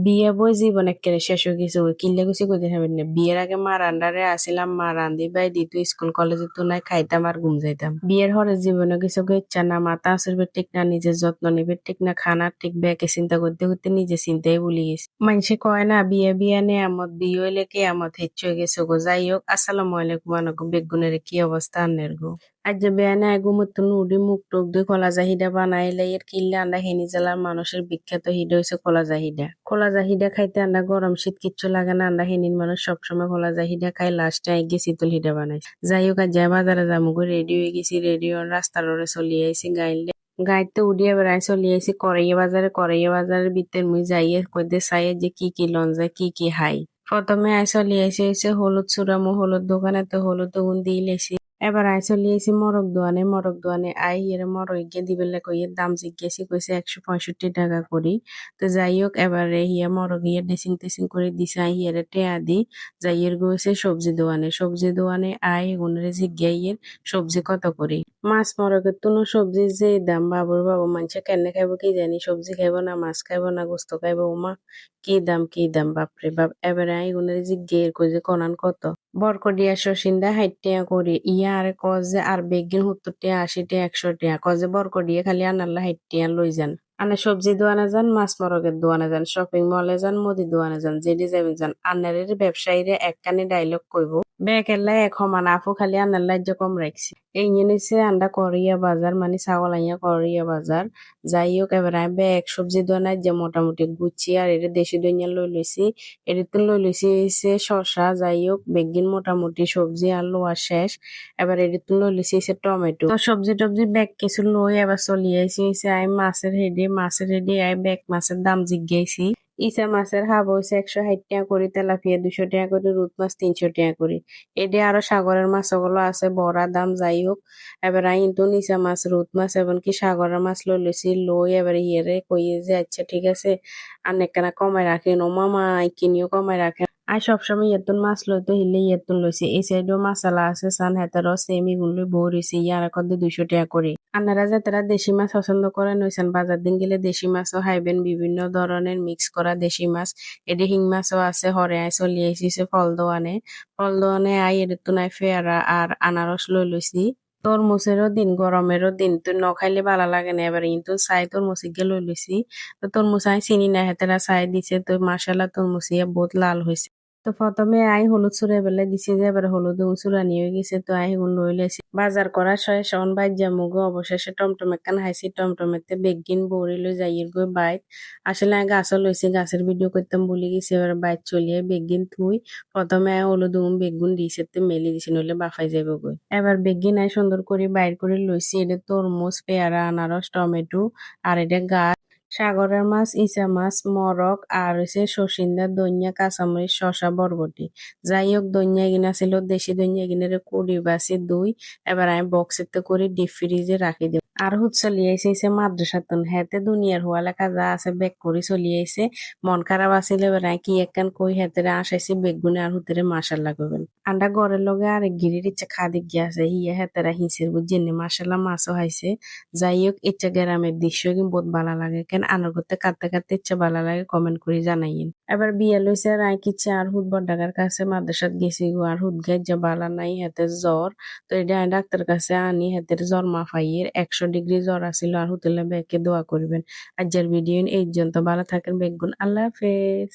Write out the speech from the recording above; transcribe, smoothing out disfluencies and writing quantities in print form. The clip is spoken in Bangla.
বিয়ে বই জীবন একেবারে শেষ হয়ে গেছে ওই কিল্লে গুছি কইতে পারবেন না বিয়ের আগে মা রান্ডারে আসিলাম মা রান্ধি বাই দিত স্কুল কলেজে তো নাই খাইতাম আর ঘুম যাইতাম বিয়ের হরে জীবনে কিছু ইচ্ছা না মাথা আসবে ঠিক না নিজের যত্ন নিবে ঠিক না খানা ঠিক ব্যাকে চিন্তা করতে করতে নিজে চিন্তাই ভুলে গেছি মানুষে কয় না বিয়ে বিয়ে নেয়ামত বিয়ে হইলে কেয়ামত হেচ্ছ হয়ে গেছে গো যাই হোক আসসালামু আলাইকুম আনকম বেগুনের কি অবস্থা আন্নের গো আজ যে বেয়ানে গুমুত্তু নুডি মুখ টুক দিয়ে কলা জাহিদা বানাইলে এর কিল্লে আন্ডা হেনি জেলার মানুষের বিখ্যাত হিডা হয়েছে কলা জাহিদা কলা জাহিদা খাইতে আন্ডা গরম শীত কিচ্ছু লাগে না আন্ডা হেনির মানুষ সবসময় কলা জাহিদা খাই লাস্টে আগে শীতল হিডা বানাই যাই হোক আজ যায় বাজারে যামুগো রেডি হয়ে গেছি রেডি হন রাস্তার ওরে চলি আইছি গাইলে গাইতে উড়িয়ে বেড়াই চলি আইছি করাইয়া বাজারের ভিতর মুই যাইয়ে কইতে চাই যে কি কি লন যায় কি কি হাই প্রথমে আই চলি আইছি হইছে হলুদ চূড়ামো হলুদ দোকানে তো হলুদ গুণ দিয়ে লেছি এবার আই চলি আইছি মরক দোয়ানে আই এর মরক গিয়ে দিবেলে কইয়ে দাম জিজ্ঞেসি কইছে 165 টাকা করি তো যাই হোক এবারে হিয়া মরক হিয়া ড্রেসিং টেসিং করে দিছে আই হিয়ারে টেয়া দি যাই এর গেছে সবজি দোয়ানে আই উনারে জিজ্ঞাইয়ের সবজি কত করি মাছ মরকের তুনো সবজি যে দাম বাবুর বাবু মানুষে কেনে খাইবো কি জানি সবজি খাইবো না মাছ খাইবো না গোস্ত খাইবো ওমা কি দাম বাপরে বাপ এবারে আই উনারে জিজ্ঞের কই যে কনান কত বরকডিয়া শশিন্দা 60 টাকা করি ইয়া আরে কজে আর বেগিন 70 টাকা 80 টাকা 100 টাকা কজে বরকডিয়া খালি আনাল্লা 60 টাকা লই যান আনে সবজি দোয়ানে যান মাছ মরকের দোয়ানে যান শপিং মলে যান মুদি দোয়ানে যান যেটি যাবেন যান আন্নারের ব্যবসায়ীরা একখানি ডায়লগ কইব বেকেল্লা এক সমান আফু খালি আন্নার লাজ্জ কম রাখছি এই নিছে আন্ডা করিয়া বাজার মানে ছাগল আইয়া করিয়া বাজার যাই হোক এবার আমি ব্যাগ সবজি দোয়ানে যে মোটামুটি গুছি আর এটা দেশি দইয়া লই লইছি এটিতে লই লইছি হইছে শসা যাই হোক বেগিন মোটামুটি সবজি আর লোয়া শেষ এবার এটিতে লই লইছি হইছে টমেটো তো সবজি টবজি ব্যাগ কিছু লই এবার চলি আইছি হইছে আমি মাছের হেডি আই ব্যাগ মাছের দাম জিজ্ঞাইছি ইসা মাছের হাব হইছে 160 টাকা করি তেলাপিয়া 200 টাকা করি রুট মাছ 300 টাকা করি এডি আরো সাগরের মাছগুলো আছে বড়া দাম যাই হোক এবার আই কিন্তু নিচা মাছ রুট মাছ এমনকি সাগরের মাছ লই লইছি লই এবার ইয়েরে কইয়ে যে আচ্ছা ঠিক আছে আনেকখানা কমাই রাখেন ও মামা কিনিও কমাই রাখেন আর সবসময় ইয়েতুন মাছ লইতে হিলে ইয়েতুন লইছে এই সাইডেও মাসালা আছে সান হেতারও সেমি গুনলে বউ রইছে ইয়ার কদ্দে 200 টাকা করি আপনারা যারা দেশি মাছ পছন্দ করেন নইছেন বাজার দিন গেলে দেশি মাছও খাইবেন বিভিন্ন ধরনের মিক্স করা দেশি মাছ এডি হিং মাছও আছে হরে আই চলি আইসিছে ফল দোয়ানে আই এদের তো নাই ফেয়ারা আর আনারস লই লইছি তরমুজেরও দিন গরমেরও দিন তুই ন খাইলে ভালো লাগে না এবার কিন্তু চাই তরমুজ গিয়ে লই লইছি তো তরমুজ আই চিনি না হেতেরা চাই দিছে তো মাসাল্লাহ তরমুজ ইয়া বহুত লাল হয়েছে তো প্রথমে আই হলুদ চুরে বেলে দিছি যে এবার হলুদ চুরানি হয়ে গেছে তো আই হুন লই লেছি বাজার করা শেষ অন বাইর জামুগো অবশেষে টমটম একখান হাইছি টমটমেতে বেগিন বড়ি লই যাইয়ের গই বাইত আসলে আমি গাছও লইছি গাছের ভিডিও করতাম ভুলে গেছি এবার বাইত চলিয়ে বেগিন থুই প্রথমে আই হলুদ বেগুন দিছে মেলি দিছি নইলে বাফাই যাবে গই এবার বেগিন আই সুন্দর করে বাইর করে লইছি এটা তরমুজ পেয়ারা আনারস টমেটো আর এটা গাছ সাগরের মাছ ইচা মাছ মরক আর হচ্ছে সসিন্দা দইয়া কাঁচামরিচ শসা বরবটি যাই হোক দইয়া এগিনা ছিল দেশি দইয়া এগিনারে কুড়ি বাসি দুই এবার আমি বক্সেতে করে ডিপ ফ্রিজে রাখি দেব আর হুত চলিয়েছে মাদ্রাসাতন হেতে দুনিয়ার হওয়া লেখা যা আছে বেগ করে চলিয়েছে মন খারাপ আছিল এবার আমি কি একখান কই হেতেরে আসাইছি বেগুনে আর হুতেরে মাসাল্লা করবেন আন্ডা ঘরের লগে আরেক গিরির ইচ্ছা খাদিক গিয়াছে হিয়া হেতেরা হিসের বুঝছেন মাসাল্লাহ মাছও হাইছে যাই হোক ইচ্ছা গ্রামের দৃশ্য কিন্তু বহুত ভালো লাগে কেন আনার করতে কাঁদতে কাঁদতে ইচ্ছা ভালো লাগে কমেন্ট করে জানাইন এবার বিয়ে লইছে আর আই কিচ্ছে আর হুদ বড় কাছে মাদ্রাসাত গেছি গো আর হুদ গাই যা বালা নাই হাতে জ্বর তো এটা আমি ডাক্তার কাছে আনি হাতের জ্বর মাফাইয়ের 100 ডিগ্রি জ্বর আসিল আর হুতেলে ব্যাগকে দোয়া করবেন আজকের ভিডিও এই পর্যন্ত ভালো থাকেন বেগুন আল্লাহ হাফেজ।